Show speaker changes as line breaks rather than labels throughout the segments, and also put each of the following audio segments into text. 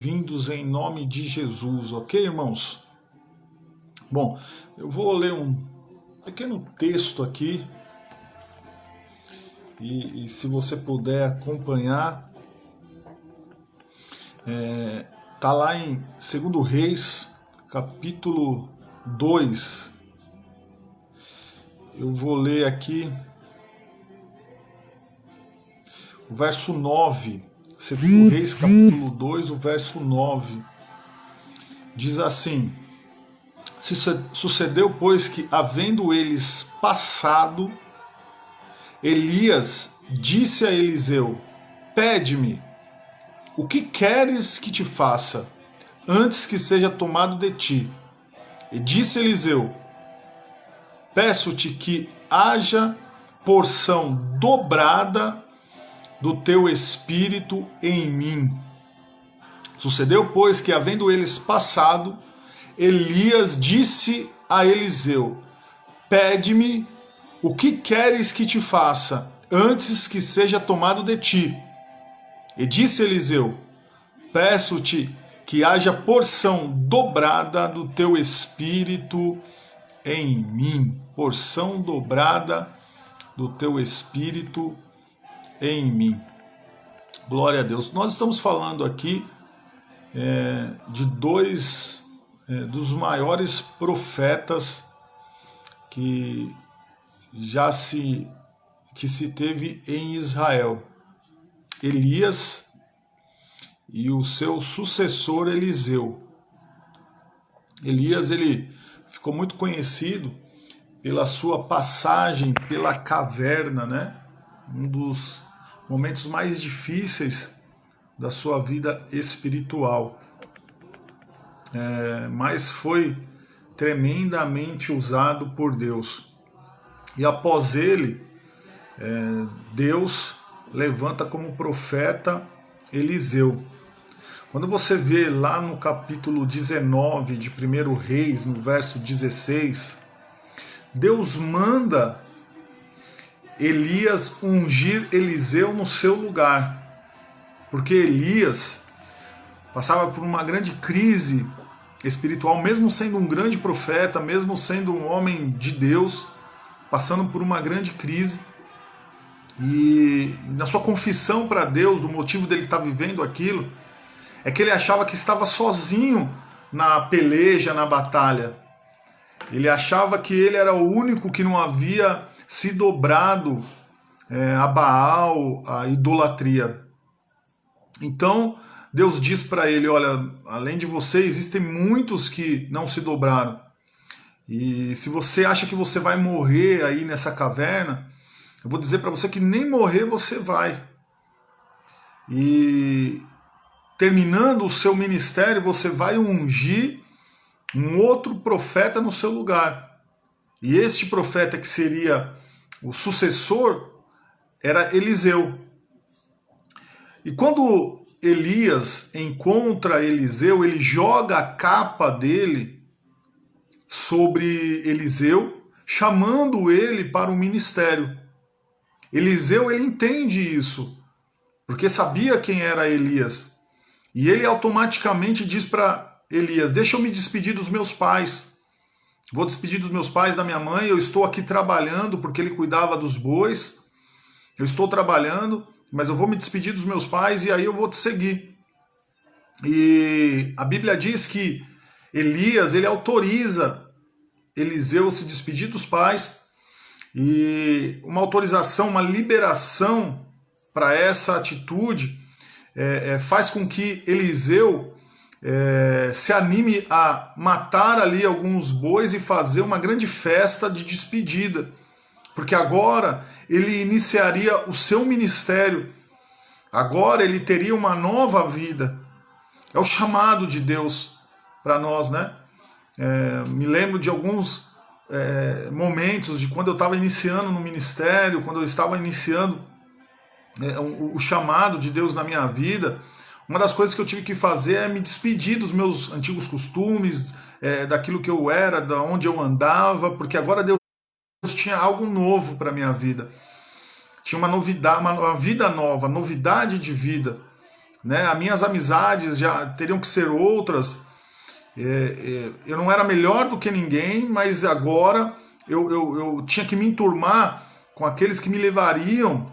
Vindos em nome de Jesus, ok, irmãos? Bom, eu vou ler um pequeno texto aqui e se você puder acompanhar, tá lá em 2 Reis, capítulo 2. Eu vou ler aqui o verso 9. 2 Reis, capítulo 2, o verso 9. Diz assim: Sucedeu, pois, que, havendo eles passado, Elias disse a Eliseu: Pede-me, o que queres que te faça, antes que seja tomado de ti? E disse Eliseu: Peço-te que haja porção dobrada do teu espírito em mim. Sucedeu, pois, que, havendo eles passado, Elias disse a Eliseu: Pede-me, o que queres que te faça, antes que seja tomado de ti? E disse Eliseu: Peço-te que haja porção dobrada do teu espírito em mim. Porção dobrada do teu espírito em mim. Glória a Deus. Nós estamos falando aqui de dois dos maiores profetas que se teve em Israel. Elias e o seu sucessor Eliseu. Elias, ele ficou muito conhecido pela sua passagem pela caverna, né? Um dos momentos mais difíceis da sua vida espiritual. Mas foi tremendamente usado por Deus. E após ele, Deus levanta como profeta Eliseu. Quando você vê lá no capítulo 19 de 1 Reis, no verso 16, Deus manda Elias ungir Eliseu no seu lugar, porque Elias passava por uma grande crise espiritual, mesmo sendo um grande profeta, mesmo sendo um homem de Deus, passando por uma grande crise. E na sua confissão para Deus do motivo dele estar vivendo aquilo, é que ele achava que estava sozinho na peleja, na batalha. Ele achava que ele era o único que não havia se dobrado a Baal, a idolatria. Então Deus diz para ele: olha, além de você, existem muitos que não se dobraram. E se você acha que você vai morrer aí nessa caverna, eu vou dizer para você que nem morrer você vai. E terminando o seu ministério, você vai ungir um outro profeta no seu lugar. E este profeta, que seria o sucessor, era Eliseu. E quando Elias encontra Eliseu, ele joga a capa dele sobre Eliseu, chamando ele para o ministério. Eliseu, ele entende isso, porque sabia quem era Elias. E ele automaticamente diz para Elias: deixa eu me despedir dos meus pais. Vou despedir dos meus pais, da minha mãe. Eu estou aqui trabalhando, porque ele cuidava dos bois. Eu estou trabalhando, mas eu vou me despedir dos meus pais e aí eu vou te seguir. E a Bíblia diz que Elias, ele autoriza Eliseu a se despedir dos pais, e uma autorização, uma liberação para essa atitude faz com que Eliseu se anime a matar ali alguns bois e fazer uma grande festa de despedida, porque agora ele iniciaria o seu ministério, agora ele teria uma nova vida. É o chamado de Deus para nós, né? Me lembro de alguns momentos de quando eu estava iniciando no ministério, quando eu estava iniciando o chamado de Deus na minha vida. Uma das coisas que eu tive que fazer é me despedir dos meus antigos costumes, daquilo que eu era, da onde eu andava, porque agora Deus tinha algo novo para a minha vida. Tinha uma novidade, uma vida nova, novidade de vida. né? As minhas amizades já teriam que ser outras. Eu não era melhor do que ninguém, mas agora eu tinha que me enturmar com aqueles que me levariam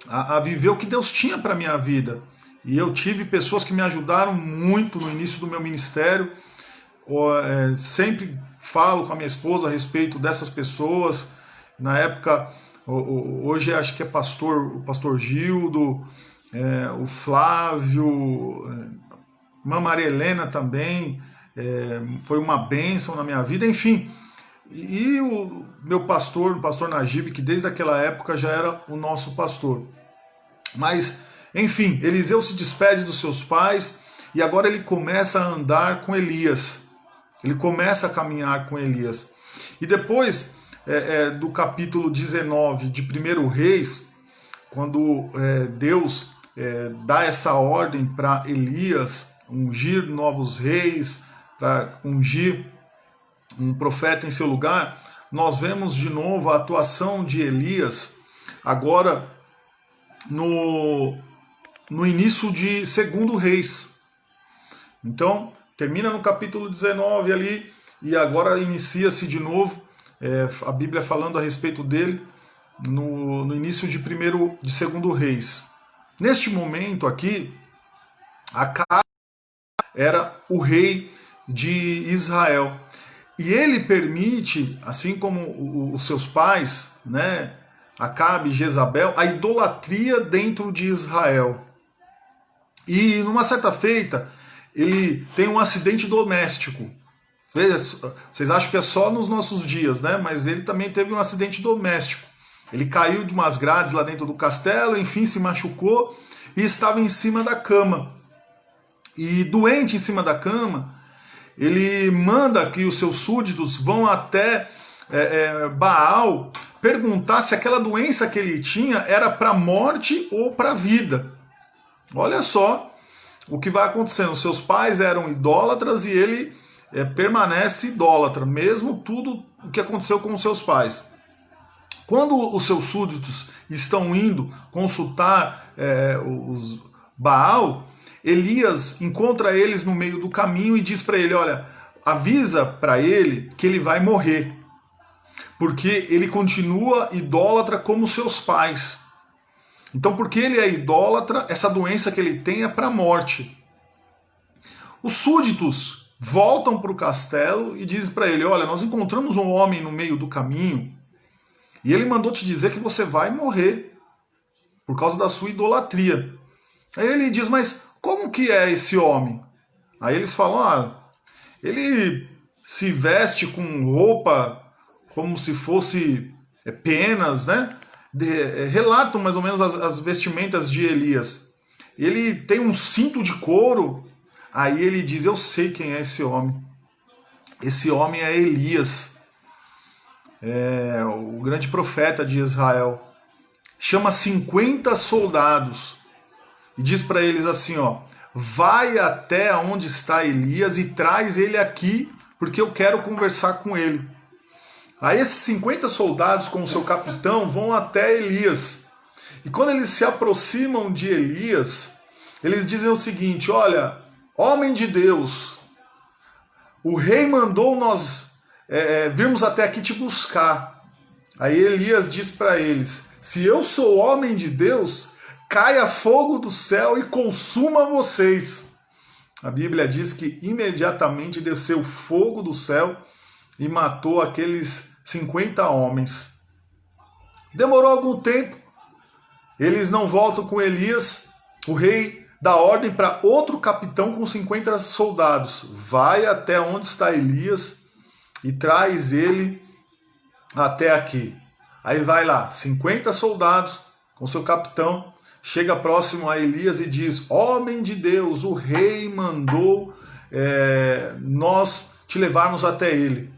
a viver o que Deus tinha para minha vida. E eu tive pessoas que me ajudaram muito no início do meu ministério. Sempre falo com a minha esposa a respeito dessas pessoas. Na época, hoje acho que é o pastor Gildo, o Flávio, a Maria Helena também, foi uma bênção na minha vida, enfim. E o meu pastor, o pastor Najib, que desde aquela época já era o nosso pastor. Mas, enfim, Eliseu se despede dos seus pais e agora ele começa a andar com Elias. Ele começa a caminhar com Elias. E depois do capítulo 19 de 1 Reis, quando Deus dá essa ordem para Elias ungir novos reis, para ungir um profeta em seu lugar, nós vemos de novo a atuação de Elias agora no início de 2 Reis. Então, termina no capítulo 19 ali, e agora inicia-se de novo a Bíblia falando a respeito dele no início de 2 Reis. Neste momento aqui, Acabe era o rei de Israel. E ele permite, assim como os seus pais, né, Acabe e Jezabel, a idolatria dentro de Israel. E numa certa feita, ele tem um acidente doméstico. Vocês acham que é só nos nossos dias, né? Mas ele também teve um acidente doméstico. Ele caiu de umas grades lá dentro do castelo, enfim, se machucou e estava em cima da cama. E doente em cima da cama, ele manda que os seus súditos vão até Baal perguntar se aquela doença que ele tinha era para morte ou para vida. Olha só o que vai acontecendo. Os seus pais eram idólatras e ele permanece idólatra, mesmo tudo o que aconteceu com os seus pais. Quando os seus súditos estão indo consultar os Baal, Elias encontra eles no meio do caminho e diz para ele, olha, avisa para ele que ele vai morrer, porque ele continua idólatra como seus pais. Então, porque ele é idólatra, essa doença que ele tem é para a morte. Os súditos voltam para o castelo e dizem para ele, olha, nós encontramos um homem no meio do caminho e ele mandou te dizer que você vai morrer por causa da sua idolatria. Aí ele diz, mas como que é esse homem? Aí eles falam, ele se veste com roupa como se fosse penas, né? Relatam mais ou menos as vestimentas de Elias. Ele tem um cinto de couro. Aí ele diz, eu sei quem é esse homem. Esse homem é Elias, o grande profeta de Israel. Chama 50 soldados e diz para eles assim, vai até onde está Elias e traz ele aqui, porque eu quero conversar com ele. Aí esses 50 soldados com o seu capitão vão até Elias. E quando eles se aproximam de Elias, eles dizem o seguinte, olha, homem de Deus, o rei mandou nós virmos até aqui te buscar. Aí Elias diz para eles, se eu sou homem de Deus, caia fogo do céu e consuma vocês. A Bíblia diz que imediatamente desceu fogo do céu e matou aqueles 50 homens. Demorou algum tempo, eles não voltam com Elias, o rei dá ordem para outro capitão com 50 soldados, vai até onde está Elias e traz ele até aqui. Aí vai lá, 50 soldados com seu capitão, chega próximo a Elias e diz, homem de Deus, o rei mandou nós te levarmos até ele.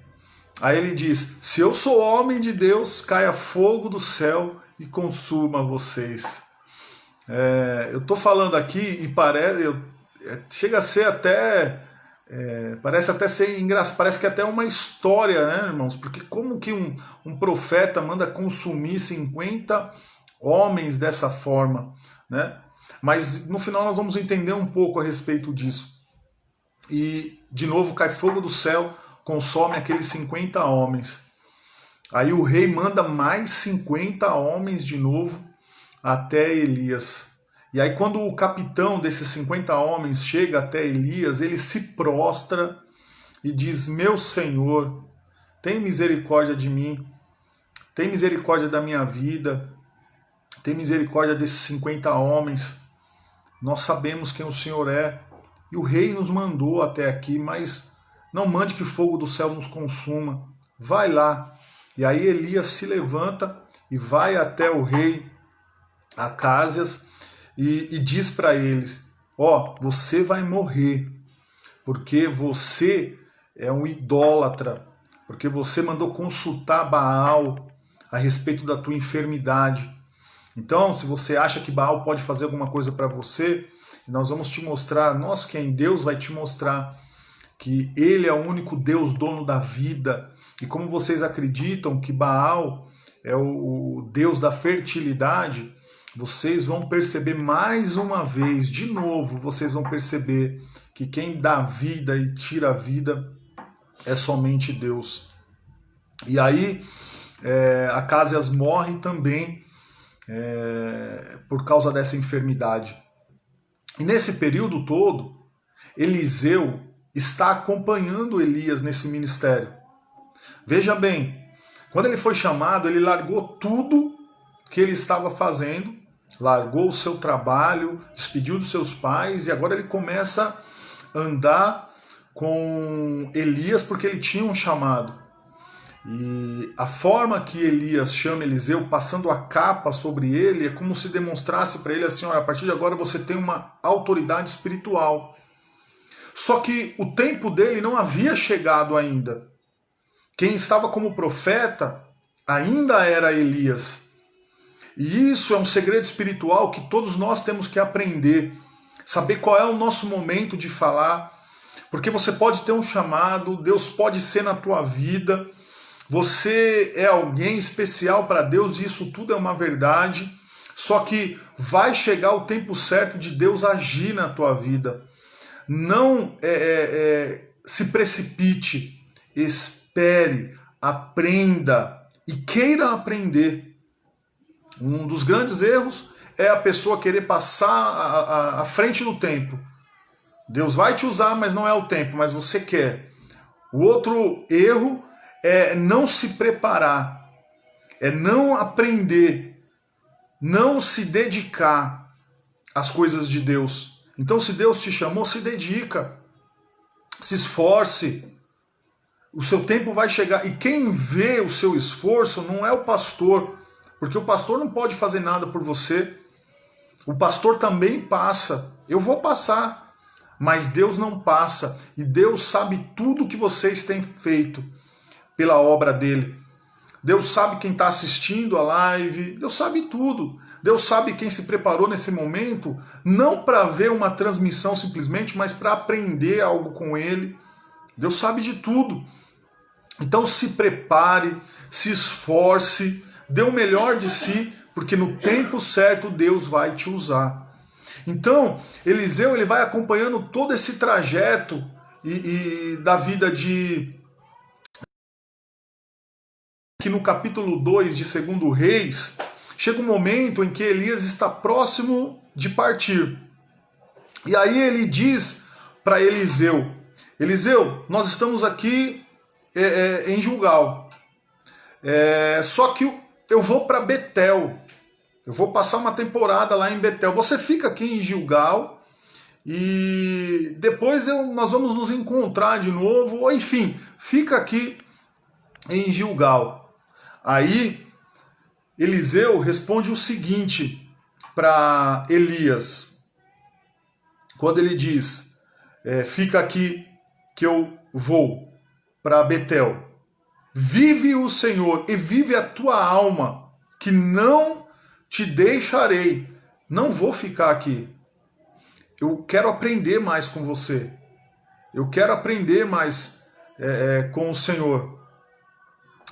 Aí ele diz, se eu sou homem de Deus, caia fogo do céu e consuma vocês. Eu estou falando aqui e chega a ser até... parece até ser engraçado, parece que é até uma história, né, irmãos? Porque como que um profeta manda consumir 50 homens dessa forma, né? Mas no final nós vamos entender um pouco a respeito disso. E de novo cai fogo do céu, consome aqueles 50 homens. Aí o rei manda mais 50 homens de novo até Elias. E aí quando o capitão desses 50 homens chega até Elias, ele se prostra e diz: meu Senhor, tem misericórdia de mim, tem misericórdia da minha vida, tem misericórdia desses 50 homens. Nós sabemos quem o Senhor é. E o rei nos mandou até aqui, mas não mande que fogo do céu nos consuma. Vai lá. E aí Elias se levanta e vai até o rei Acázias e diz para eles: ó, você vai morrer, porque você é um idólatra, porque você mandou consultar Baal a respeito da tua enfermidade. Então, se você acha que Baal pode fazer alguma coisa para você, nós vamos te mostrar, nós quem? Deus vai te mostrar que Ele é o único Deus, dono da vida. E como vocês acreditam que Baal é o Deus da fertilidade, vocês vão perceber mais uma vez, de novo, vocês vão perceber que quem dá vida e tira a vida é somente Deus. E aí, Acázias morre também por causa dessa enfermidade. E nesse período todo, Eliseu está acompanhando Elias nesse ministério. Veja bem, quando ele foi chamado, ele largou tudo que ele estava fazendo, largou o seu trabalho, despediu dos seus pais e agora ele começa a andar com Elias porque ele tinha um chamado. E a forma que Elias chama Eliseu, passando a capa sobre ele, é como se demonstrasse para ele assim: olha, a partir de agora você tem uma autoridade espiritual. Só que o tempo dele não havia chegado ainda. Quem estava como profeta ainda era Elias. E isso é um segredo espiritual que todos nós temos que aprender. Saber qual é o nosso momento de falar. Porque você pode ter um chamado, Deus pode ser na tua vida. Você é alguém especial para Deus e isso tudo é uma verdade. Só que vai chegar o tempo certo de Deus agir na tua vida. Não se precipite, espere, aprenda e queira aprender. Um dos grandes erros é a pessoa querer passar à frente do tempo. Deus vai te usar, mas não é o tempo, mas você quer. O outro erro é não se preparar, é não aprender, não se dedicar às coisas de Deus. Então, se Deus te chamou, se dedica, se esforce. O seu tempo vai chegar. E quem vê o seu esforço não é o pastor, porque o pastor não pode fazer nada por você. O pastor também passa. Eu vou passar, mas Deus não passa. E Deus sabe tudo que vocês têm feito pela obra dele. Deus sabe quem está assistindo a live, Deus sabe tudo. Deus sabe quem se preparou nesse momento, não para ver uma transmissão simplesmente, mas para aprender algo com ele. Deus sabe de tudo. Então se prepare, se esforce, dê o melhor de si, porque no tempo certo Deus vai te usar. Então, Eliseu ele vai acompanhando todo esse trajeto da vida de... que no capítulo 2 de 2 Reis, chega um momento em que Elias está próximo de partir. E aí ele diz para Eliseu: Eliseu, nós estamos aqui em Gilgal. Só que eu vou para Betel. Eu vou passar uma temporada lá em Betel. Você fica aqui em Gilgal e depois nós vamos nos encontrar de novo. Ou enfim, fica aqui em Gilgal. Aí Eliseu responde o seguinte para Elias, quando ele diz: fica aqui que eu vou para Betel. Vive o Senhor e vive a tua alma, que não te deixarei. Não vou ficar aqui. Eu quero aprender mais com você. Eu quero aprender mais com o Senhor.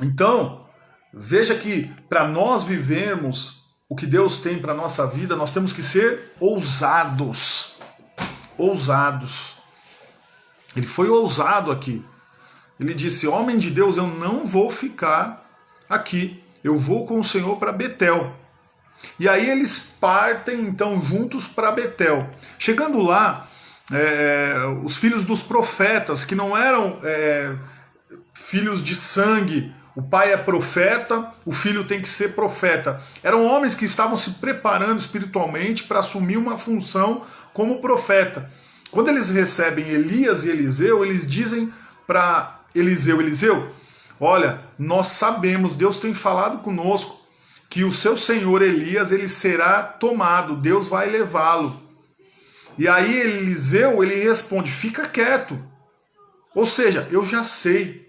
Então, veja que para nós vivermos o que Deus tem para a nossa vida, nós temos que ser ousados. Ousados. Ele foi ousado aqui. Ele disse: homem de Deus, eu não vou ficar aqui. Eu vou com o Senhor para Betel. E aí eles partem então juntos para Betel. Chegando lá, os filhos dos profetas, que não eram filhos de sangue, o pai é profeta, o filho tem que ser profeta. Eram homens que estavam se preparando espiritualmente para assumir uma função como profeta. Quando eles recebem Elias e Eliseu, eles dizem para Eliseu: Eliseu, olha, nós sabemos, Deus tem falado conosco, que o seu senhor Elias, ele será tomado, Deus vai levá-lo. E aí Eliseu, ele responde: fica quieto. Ou seja, eu já sei.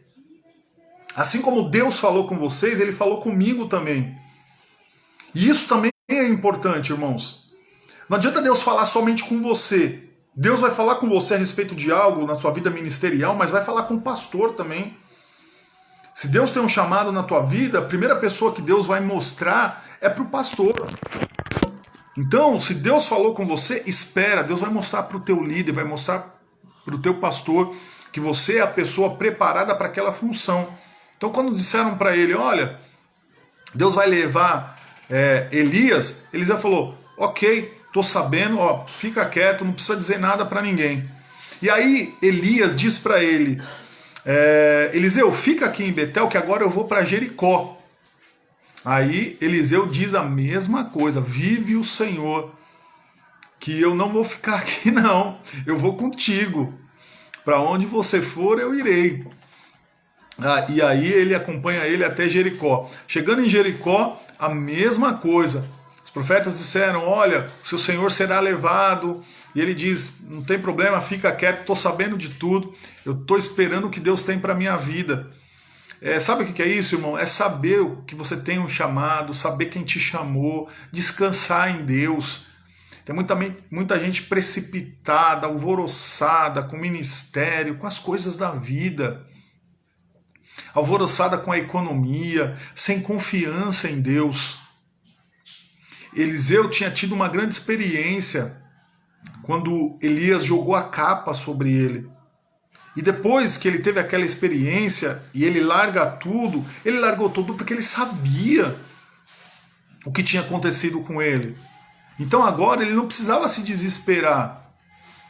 Assim como Deus falou com vocês, ele falou comigo também. E isso também é importante, irmãos. Não adianta Deus falar somente com você. Deus vai falar com você a respeito de algo na sua vida ministerial, mas vai falar com o pastor também. Se Deus tem um chamado na tua vida, a primeira pessoa que Deus vai mostrar é para o pastor. Então, se Deus falou com você, espera. Deus vai mostrar para o teu líder, vai mostrar para o teu pastor que você é a pessoa preparada para aquela função. Então, quando disseram para ele: olha, Deus vai levar Elias, Eliseu falou: ok, estou sabendo, ó, fica quieto, não precisa dizer nada para ninguém. E aí Elias diz para ele: Eliseu, fica aqui em Betel que agora eu vou para Jericó. Aí Eliseu diz a mesma coisa: vive o Senhor, que eu não vou ficar aqui não, eu vou contigo, para onde você for eu irei. E aí ele acompanha ele até Jericó. Chegando em Jericó, a mesma coisa. Os profetas disseram: olha, seu senhor será levado. E ele diz: não tem problema, fica quieto, estou sabendo de tudo. Eu estou esperando o que Deus tem para a minha vida. Sabe o que é isso, irmão? É saber que você tem um chamado, saber quem te chamou, descansar em Deus. Tem muita gente precipitada, alvoroçada com o ministério, com as coisas da vida. Alvoroçada com a economia, sem confiança em Deus. Eliseu tinha tido uma grande experiência quando Elias jogou a capa sobre ele. E depois que ele teve aquela experiência e ele ele largou tudo porque ele sabia o que tinha acontecido com ele. Então agora ele não precisava se desesperar.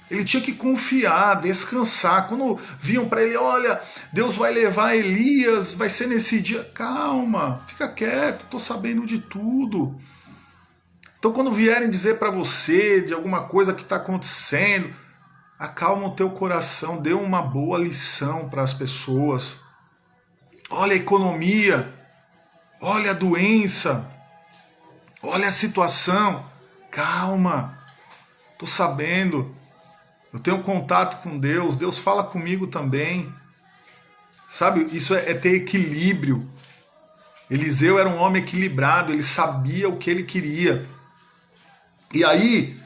Ele tinha que confiar, descansar. Quando viam para ele: olha, Deus vai levar Elias, vai ser nesse dia. Calma, fica quieto, estou sabendo de tudo. Então quando vierem dizer para você de alguma coisa que está acontecendo, acalma o teu coração, dê uma boa lição para as pessoas. Olha a economia, olha a doença, olha a situação. Calma, estou sabendo. Eu tenho contato com Deus, Deus fala comigo também. Sabe, isso é ter equilíbrio. Eliseu era um homem equilibrado, ele sabia o que ele queria. E aí,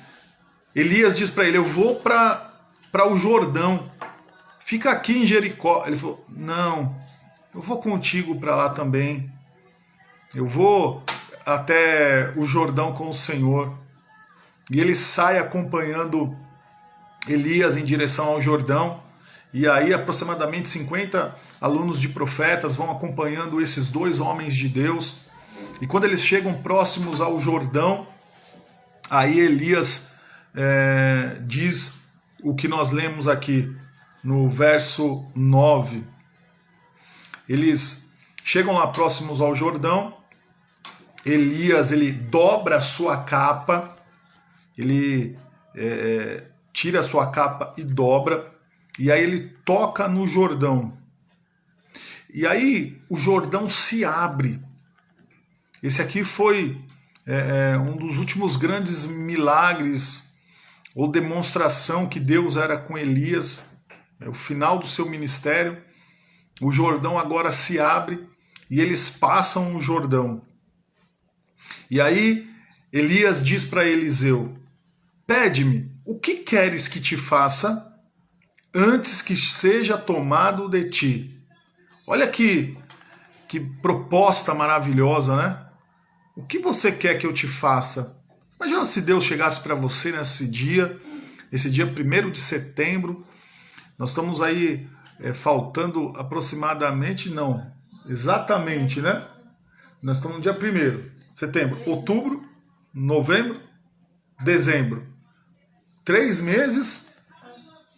Elias diz para ele: eu vou para o Jordão, fica aqui em Jericó. Ele falou: não, eu vou contigo para lá também. Eu vou até o Jordão com o Senhor. E ele sai acompanhando Elias em direção ao Jordão, e aí aproximadamente 50 alunos de profetas vão acompanhando esses dois homens de Deus, e quando eles chegam próximos ao Jordão, aí Elias diz o que nós lemos aqui no verso 9. Eles chegam lá próximos ao Jordão, Elias ele dobra a sua capa, ele tira a sua capa e dobra, e aí ele toca no Jordão. E aí o Jordão se abre. Esse aqui foi um dos últimos grandes milagres ou demonstração que Deus era com Elias, o final do seu ministério. O Jordão agora se abre e eles passam o Jordão. E aí Elias diz para Eliseu: pede-me, o que queres que te faça antes que seja tomado de ti? Olha que proposta maravilhosa, né? O que você quer que eu te faça? Imagina se Deus chegasse para você nesse dia, esse dia 1º de setembro. Nós estamos aí faltando aproximadamente, não, exatamente, né? Nós estamos no dia 1º de setembro, outubro, novembro, dezembro. 3 meses,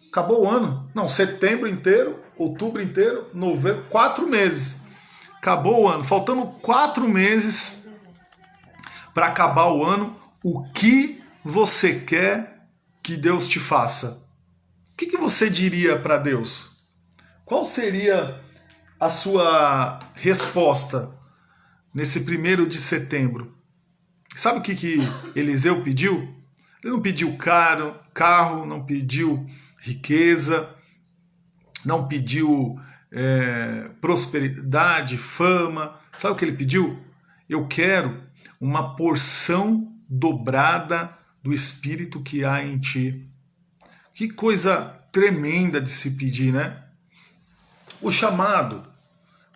acabou o ano. Não, setembro inteiro, outubro inteiro, novembro, 4 meses. Acabou o ano, faltando 4 meses para acabar o ano. O que você quer que Deus te faça? O que você diria para Deus? Qual seria a sua resposta nesse 1º de setembro? Sabe o que Eliseu pediu? Ele não pediu carro, não pediu riqueza, não pediu prosperidade, fama. Sabe o que ele pediu? Eu quero uma porção dobrada do Espírito que há em ti. Que coisa tremenda de se pedir, né? O chamado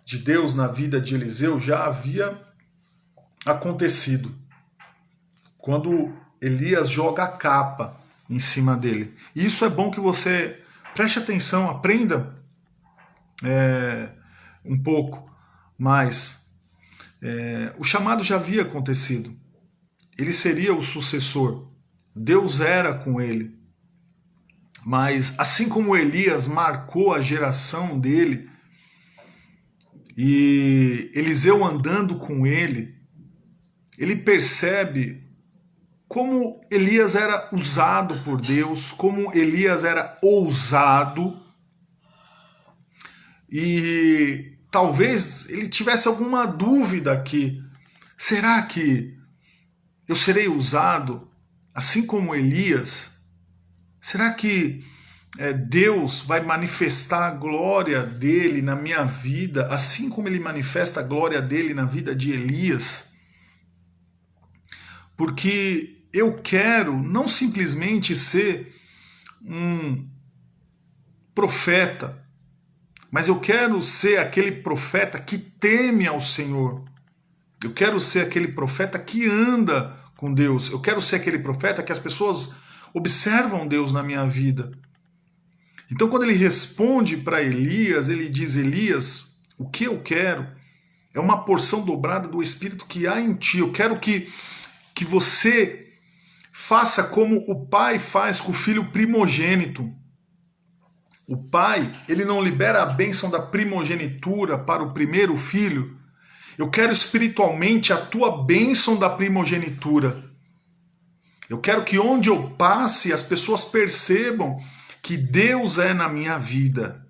de Deus na vida de Eliseu já havia acontecido quando Elias joga a capa em cima dele. E isso é bom que você preste atenção, aprenda um pouco mais. O chamado já havia acontecido. Ele seria o sucessor. Deus era com ele. Mas assim como Elias marcou a geração dele, e Eliseu andando com ele, ele percebe como Elias era usado por Deus, como Elias era ousado, e talvez ele tivesse alguma dúvida aqui. Será que eu serei usado assim como Elias? Será que Deus vai manifestar a glória dele na minha vida, assim como ele manifesta a glória dele na vida de Elias? Porque eu quero não simplesmente ser um profeta, mas eu quero ser aquele profeta que teme ao Senhor. Eu quero ser aquele profeta que anda com Deus. Eu quero ser aquele profeta que as pessoas observam Deus na minha vida. Então, quando ele responde para Elias, ele diz: Elias, o que eu quero é uma porção dobrada do Espírito que há em ti. Eu quero que você faça como o pai faz com o filho primogênito. O pai, ele não libera a bênção da primogenitura para o primeiro filho. Eu quero espiritualmente a tua bênção da primogenitura. Eu quero que onde eu passe, as pessoas percebam que Deus é na minha vida.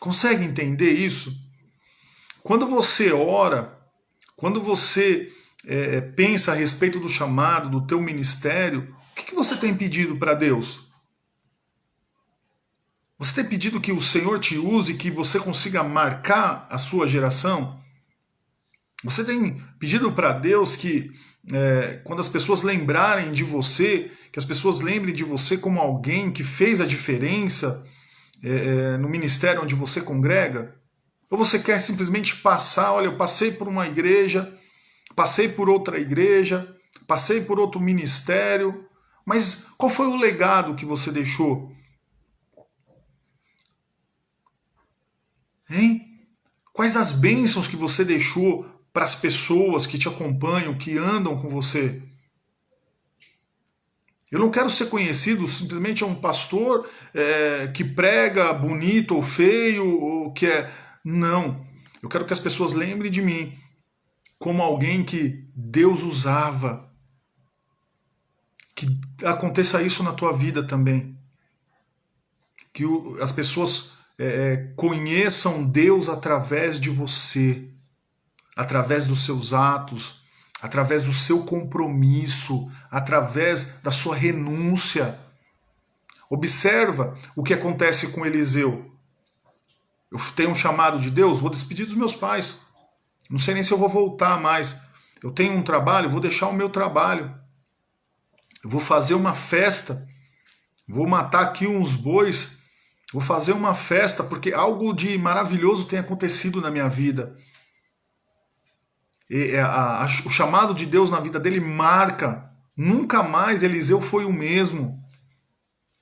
Consegue entender isso? Quando você ora, quando você pensa a respeito do chamado, do teu ministério, o que você tem pedido para Deus? Você tem pedido que o Senhor te use, que você consiga marcar a sua geração? Você tem pedido para Deus que quando as pessoas lembrarem de você, que as pessoas lembrem de você como alguém que fez a diferença no ministério onde você congrega? Ou você quer simplesmente passar, olha, eu passei por uma igreja, passei por outra igreja, passei por outro ministério, mas qual foi o legado que você deixou? Hein? Quais as bênçãos que você deixou para as pessoas que te acompanham, que andam com você? Eu não quero ser conhecido simplesmente a um pastor que prega bonito ou feio, ou que é... Não. Eu quero que as pessoas lembrem de mim como alguém que Deus usava. Que aconteça isso na tua vida também. Que as pessoas conheçam Deus através de você, através dos seus atos, através do seu compromisso, através da sua renúncia. Observa o que acontece com Eliseu. Eu tenho um chamado de Deus, vou despedir dos meus pais. Não sei nem se eu vou voltar mais. Eu tenho um trabalho, vou deixar o meu trabalho. Eu vou fazer uma festa. Vou matar aqui uns bois. Vou fazer uma festa, porque algo de maravilhoso tem acontecido na minha vida. O chamado de Deus na vida dele marca. Nunca mais Eliseu foi o mesmo.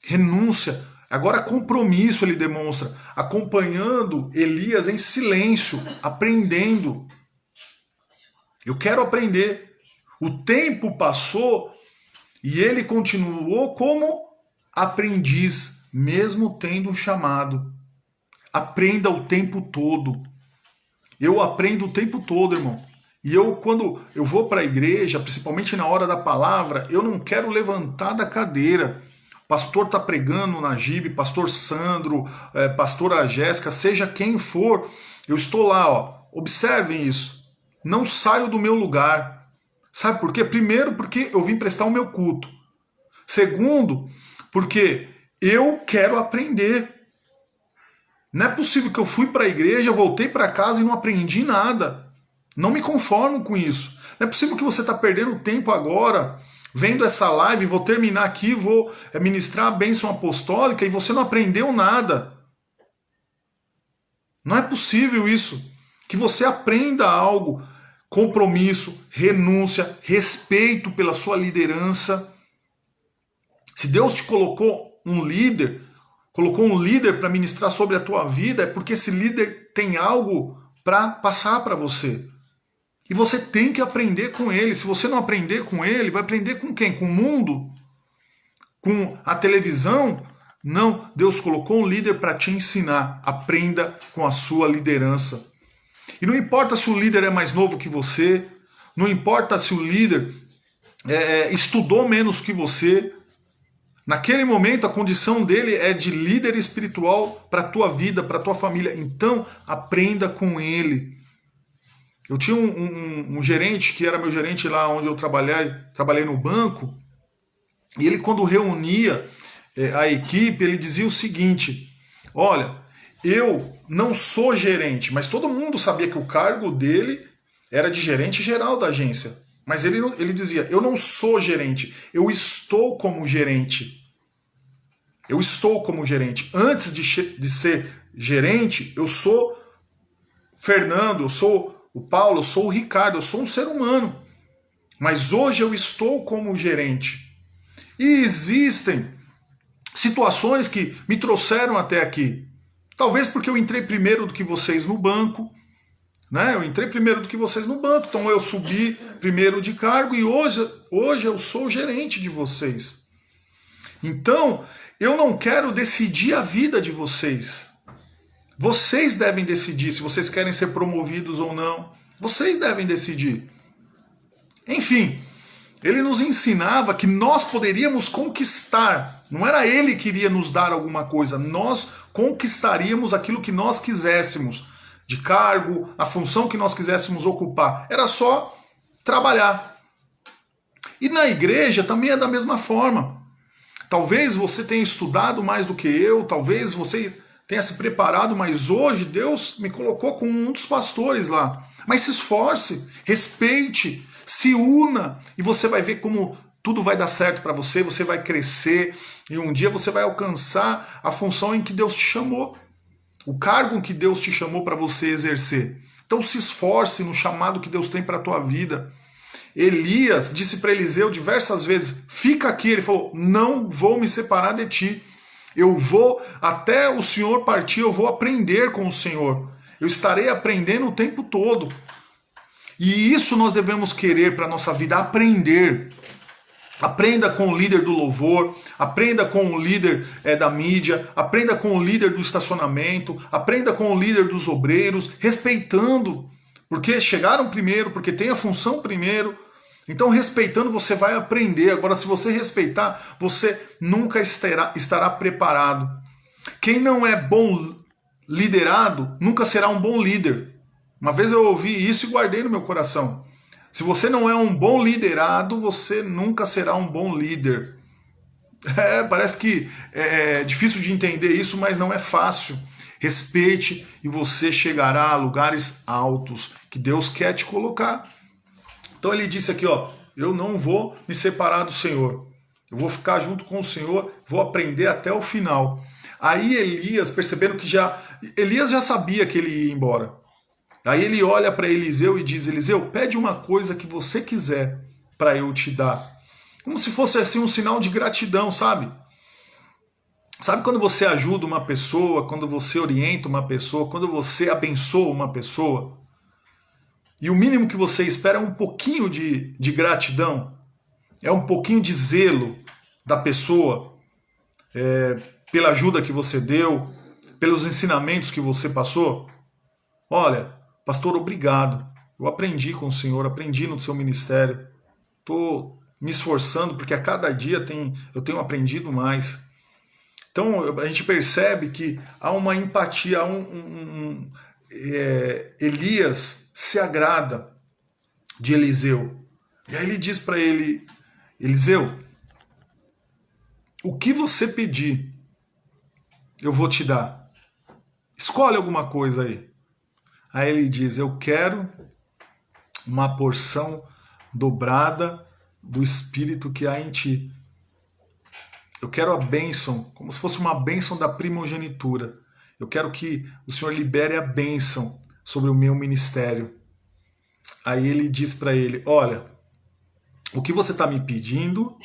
Renúncia. Agora compromisso ele demonstra, acompanhando Elias em silêncio, aprendendo. Eu quero aprender. O tempo passou e ele continuou como aprendiz, mesmo tendo um chamado. Aprenda o tempo todo. Eu aprendo o tempo todo, irmão. E quando eu vou para a igreja, principalmente na hora da palavra, eu não quero levantar da cadeira. Pastor está pregando na Gibe, pastor Sandro, pastora Jéssica, seja quem for, eu estou lá, ó. Observem isso. Não saio do meu lugar. Sabe por quê? Primeiro, porque eu vim prestar o meu culto. Segundo, porque eu quero aprender. Não é possível que eu fui para a igreja, voltei para casa e não aprendi nada. Não me conformo com isso. Não é possível que você está perdendo tempo agora vendo essa live, vou terminar aqui, vou ministrar a bênção apostólica e você não aprendeu nada. Não é possível isso. Que você aprenda algo. Compromisso, renúncia, respeito pela sua liderança. Se Deus te colocou um líder para ministrar sobre a tua vida, é porque esse líder tem algo para passar para você. E você tem que aprender com ele. Se você não aprender com ele, vai aprender com quem? Com o mundo? Com a televisão? Não, Deus colocou um líder para te ensinar. Aprenda com a sua liderança. E não importa se o líder é mais novo que você, não importa se o líder estudou menos que você. Naquele momento, a condição dele é de líder espiritual para a tua vida, para a tua família. Então, aprenda com ele. Eu tinha um gerente, que era meu gerente lá onde eu trabalhei no banco, e ele, quando reunia a equipe, ele dizia o seguinte: olha, eu não sou gerente, mas todo mundo sabia que o cargo dele era de gerente geral da agência. Mas ele dizia: eu não sou gerente, eu estou como gerente. Eu estou como gerente. Antes de ser gerente, eu sou Fernando, eu sou o Paulo, eu sou o Ricardo, eu sou um ser humano. Mas hoje eu estou como gerente. E existem situações que me trouxeram até aqui. Talvez porque eu entrei primeiro do que vocês no banco, né? Eu entrei primeiro do que vocês no banco, então eu subi primeiro de cargo e hoje eu sou o gerente de vocês. Então, eu não quero decidir a vida de vocês. Vocês devem decidir se vocês querem ser promovidos ou não. Vocês devem decidir. Enfim, ele nos ensinava que nós poderíamos conquistar. Não era ele que iria nos dar alguma coisa. Nós conquistaríamos aquilo que nós quiséssemos. De cargo, a função que nós quiséssemos ocupar. Era só trabalhar. E na igreja também é da mesma forma. Talvez você tenha estudado mais do que eu, talvez você tenha se preparado, mas hoje Deus me colocou como um dos pastores lá. Mas se esforce, respeite, se una e você vai ver como tudo vai dar certo para você, você vai crescer e um dia você vai alcançar a função em que Deus te chamou, o cargo que Deus te chamou para você exercer. Então se esforce no chamado que Deus tem para a tua vida. Elias disse para Eliseu diversas vezes: fica aqui. Ele falou: não vou me separar de ti. Eu vou, até o Senhor partir, eu vou aprender com o Senhor. Eu estarei aprendendo o tempo todo. E isso nós devemos querer para a nossa vida, aprender. Aprenda com o líder do louvor, aprenda com o líder da mídia, aprenda com o líder do estacionamento, aprenda com o líder dos obreiros, respeitando, porque chegaram primeiro, porque tem a função primeiro. Então, respeitando, você vai aprender. Agora, se você respeitar, você nunca estará preparado. Quem não é bom liderado, nunca será um bom líder. Uma vez eu ouvi isso e guardei no meu coração. Se você não é um bom liderado, você nunca será um bom líder. Parece que é difícil de entender isso, mas não é fácil. Respeite e você chegará a lugares altos que Deus quer te colocar. Então ele disse aqui, ó: eu não vou me separar do Senhor. Eu vou ficar junto com o Senhor, vou aprender até o final. Aí Elias, percebendo que Elias já sabia que ele ia embora. Aí ele olha para Eliseu e diz: Eliseu, pede uma coisa que você quiser para eu te dar. Como se fosse assim um sinal de gratidão, sabe? Sabe quando você ajuda uma pessoa, quando você orienta uma pessoa, quando você abençoa uma pessoa, e o mínimo que você espera é um pouquinho de gratidão, é um pouquinho de zelo da pessoa, pela ajuda que você deu, pelos ensinamentos que você passou? Olha, pastor, obrigado. Eu aprendi com o Senhor, aprendi no seu ministério. Estou me esforçando porque a cada dia eu tenho aprendido mais. Então a gente percebe que há uma empatia, Elias se agrada de Eliseu. E aí ele diz para ele: Eliseu, o que você pedir, eu vou te dar. Escolhe alguma coisa aí. Aí ele diz: eu quero uma porção dobrada do Espírito que há em ti. Eu quero a bênção, como se fosse uma bênção da primogenitura. Eu quero que o Senhor libere a bênção sobre o meu ministério. Aí ele diz para ele: olha, o que você está me pedindo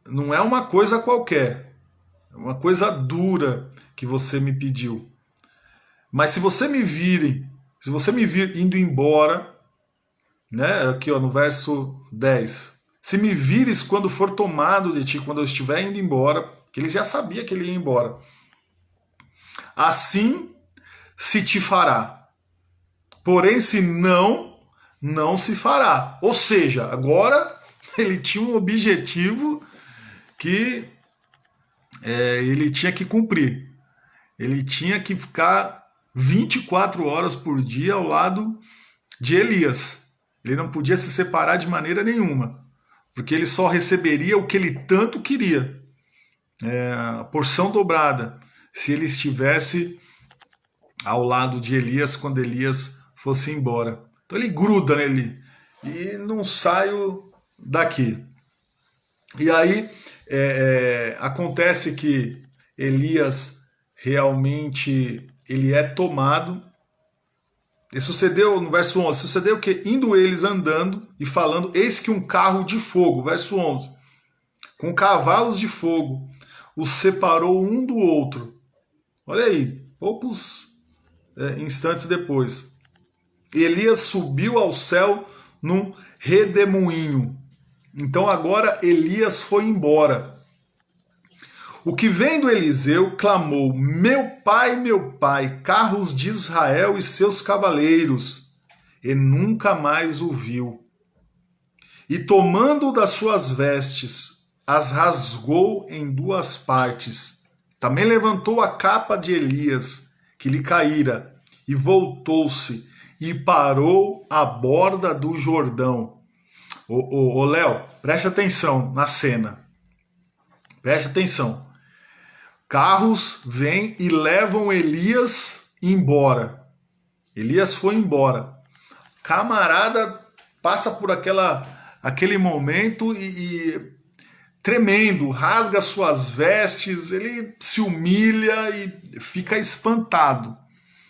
não é uma coisa qualquer, é uma coisa dura que você me pediu. Mas se você me vir indo embora, né, aqui ó, no verso 10, se me vires quando for tomado de ti, quando eu estiver indo embora, que ele já sabia que ele ia embora, assim se te fará. Porém, se não, não se fará. Ou seja, agora ele tinha um objetivo que ele tinha que cumprir. Ele tinha que ficar 24 horas por dia ao lado de Elias. Ele não podia se separar de maneira nenhuma, porque ele só receberia o que ele tanto queria, a porção dobrada, se ele estivesse ao lado de Elias quando Elias fosse embora. Então ele gruda nele e não saio daqui. E aí acontece que Elias realmente ele é tomado. E sucedeu, no verso 11, sucedeu que indo eles andando e falando, eis que um carro de fogo, verso 11, com cavalos de fogo, os separou um do outro. Olha aí, poucos instantes depois. Elias subiu ao céu num redemoinho. Então agora Elias foi embora. O que vendo Eliseu clamou: meu pai, carros de Israel e seus cavaleiros, e nunca mais o viu. E tomando das suas vestes, as rasgou em duas partes. Também levantou a capa de Elias, que lhe caíra, e voltou-se, e parou à borda do Jordão. Ô Léo, preste atenção na cena. Preste atenção. Carros vêm e levam Elias embora. Elias foi embora. Camarada passa por aquele momento e tremendo, rasga suas vestes, ele se humilha e fica espantado.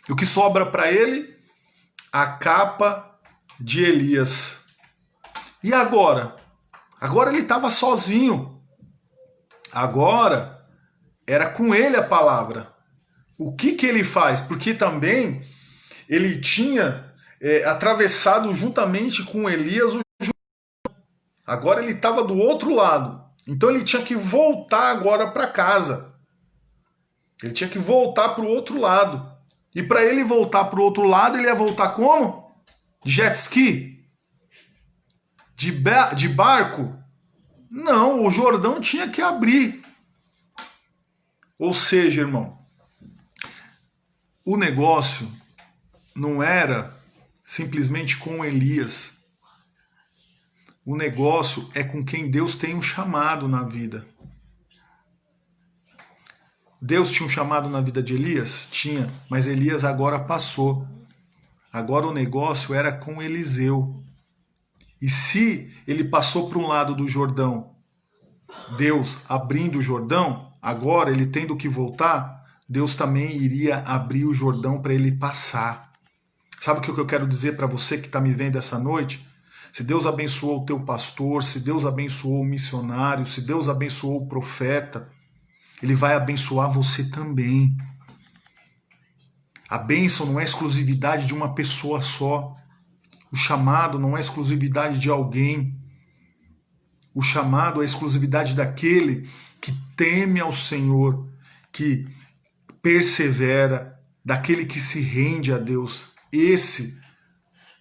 E o que sobra para ele? A capa de Elias. E agora? Agora ele estava sozinho. Agora era com ele a palavra. O que ele faz? Porque também ele tinha atravessado juntamente com Elias o Jordão. Agora ele estava do outro lado. Então ele tinha que voltar agora para casa. Ele tinha que voltar para o outro lado. E para ele voltar para o outro lado, ele ia voltar como? De jet ski? De barco? Não, o Jordão tinha que abrir. Ou seja, irmão, o negócio não era simplesmente com Elias. O negócio é com quem Deus tem um chamado na vida. Deus tinha um chamado na vida de Elias? Tinha, mas Elias agora passou. Agora o negócio era com Eliseu. E se ele passou para um lado do Jordão, Deus abrindo o Jordão, agora ele tendo que voltar, Deus também iria abrir o Jordão para ele passar. Sabe o que eu quero dizer para você que está me vendo essa noite? Se Deus abençoou o teu pastor, se Deus abençoou o missionário, se Deus abençoou o profeta, Ele vai abençoar você também. A bênção não é exclusividade de uma pessoa só. O chamado não é exclusividade de alguém. O chamado é exclusividade daquele que teme ao Senhor, que persevera, daquele que se rende a Deus. Esse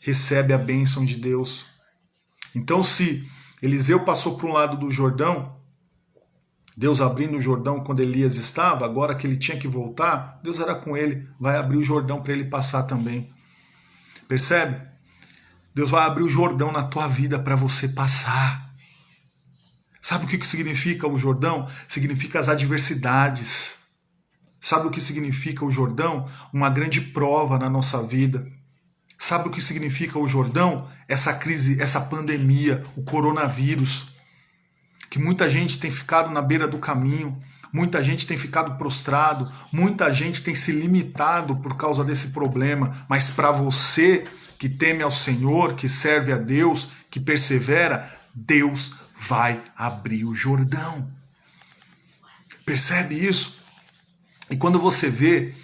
recebe a bênção de Deus. Então, se Eliseu passou para um lado do Jordão, Deus abrindo o Jordão quando Elias estava, agora que ele tinha que voltar, Deus era com ele, vai abrir o Jordão para ele passar também. Percebe? Deus vai abrir o Jordão na tua vida para você passar. Sabe o que significa o Jordão? Significa as adversidades. Sabe o que significa o Jordão? Uma grande prova na nossa vida. Sabe o que significa o Jordão? Essa crise, essa pandemia, o coronavírus. Que muita gente tem ficado na beira do caminho, muita gente tem ficado prostrado, muita gente tem se limitado por causa desse problema. Mas para você que teme ao Senhor, que serve a Deus, que persevera, Deus vai abrir o Jordão. Percebe isso? E quando você vê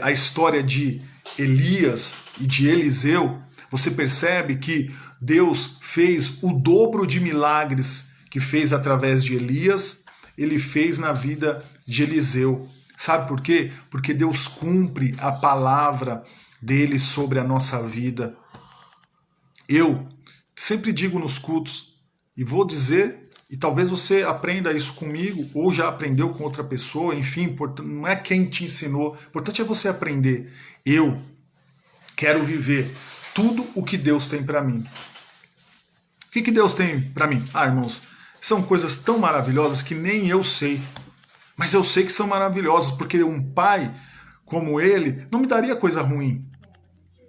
a história de Elias e de Eliseu, você percebe que Deus fez o dobro de milagres que fez através de Elias, ele fez na vida de Eliseu. Sabe por quê? Porque Deus cumpre a palavra dele sobre a nossa vida. Eu sempre digo nos cultos, e vou dizer, e talvez você aprenda isso comigo, ou já aprendeu com outra pessoa, enfim, não é quem te ensinou, o importante é você aprender. Eu quero viver tudo o que Deus tem para mim. O que Deus tem para mim? Irmãos, são coisas tão maravilhosas que nem eu sei. Mas eu sei que são maravilhosas, porque um pai como ele não me daria coisa ruim.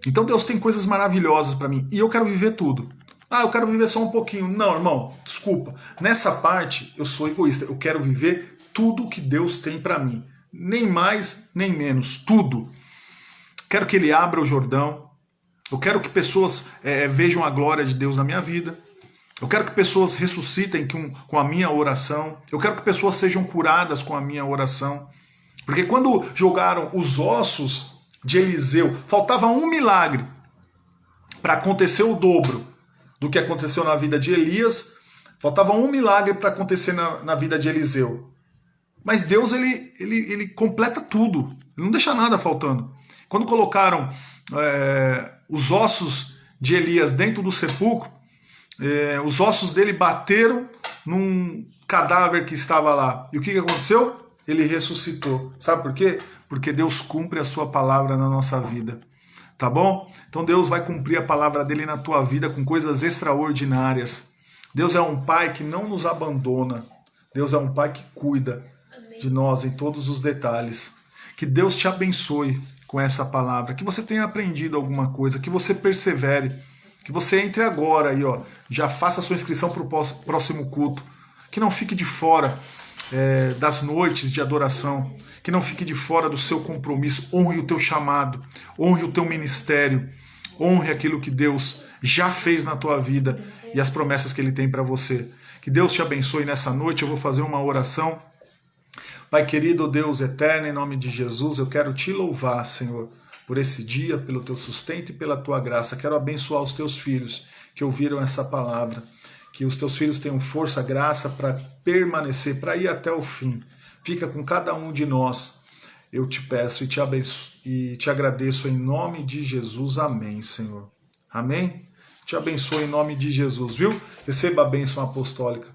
Então Deus tem coisas maravilhosas para mim. E eu quero viver tudo. Eu quero viver só um pouquinho. Não, irmão, desculpa. Nessa parte eu sou egoísta. Eu quero viver tudo que Deus tem para mim. Nem mais, nem menos. Tudo. Quero que Ele abra o Jordão. Eu quero que pessoas vejam a glória de Deus na minha vida. Eu quero que pessoas ressuscitem com a minha oração. Eu quero que pessoas sejam curadas com a minha oração. Porque quando jogaram os ossos de Eliseu, faltava um milagre para acontecer o dobro do que aconteceu na vida de Elias. Faltava um milagre para acontecer na vida de Eliseu. Mas Deus, ele completa tudo. Ele não deixa nada faltando. Quando colocaram os ossos de Elias dentro do sepulcro, os ossos dele bateram num cadáver que estava lá. E o que aconteceu? Ele ressuscitou. Sabe por quê? Porque Deus cumpre a sua palavra na nossa vida. Tá bom? Então Deus vai cumprir a palavra dele na tua vida com coisas extraordinárias. Deus é um pai que não nos abandona. Deus é um pai que cuida de nós em todos os detalhes. Que Deus te abençoe com essa palavra. Que você tenha aprendido alguma coisa. Que você persevere. Que você entre agora aí, ó. Já faça a sua inscrição para o próximo culto. Que não fique de fora das noites de adoração. Que não fique de fora do seu compromisso. Honre o teu chamado. Honre o teu ministério. Honre aquilo que Deus já fez na tua vida e as promessas que Ele tem para você. Que Deus te abençoe nessa noite. Eu vou fazer uma oração. Pai querido, Deus eterno, em nome de Jesus, eu quero te louvar, Senhor, por esse dia, pelo teu sustento e pela tua graça. Quero abençoar os teus filhos que ouviram essa palavra. Que os teus filhos tenham força, graça para permanecer, para ir até o fim. Fica com cada um de nós. Eu te peço e te agradeço em nome de Jesus. Amém, Senhor. Amém? Te abençoe em nome de Jesus, viu? Receba a bênção apostólica.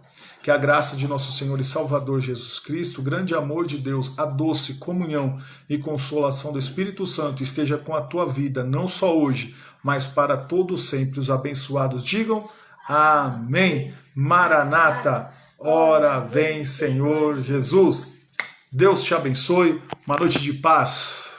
Que a graça de nosso Senhor e Salvador Jesus Cristo, o grande amor de Deus, a doce comunhão e consolação do Espírito Santo esteja com a tua vida, não só hoje, mas para todos sempre. Os abençoados digam amém. Maranata, ora vem Senhor Jesus. Deus te abençoe. Uma noite de paz.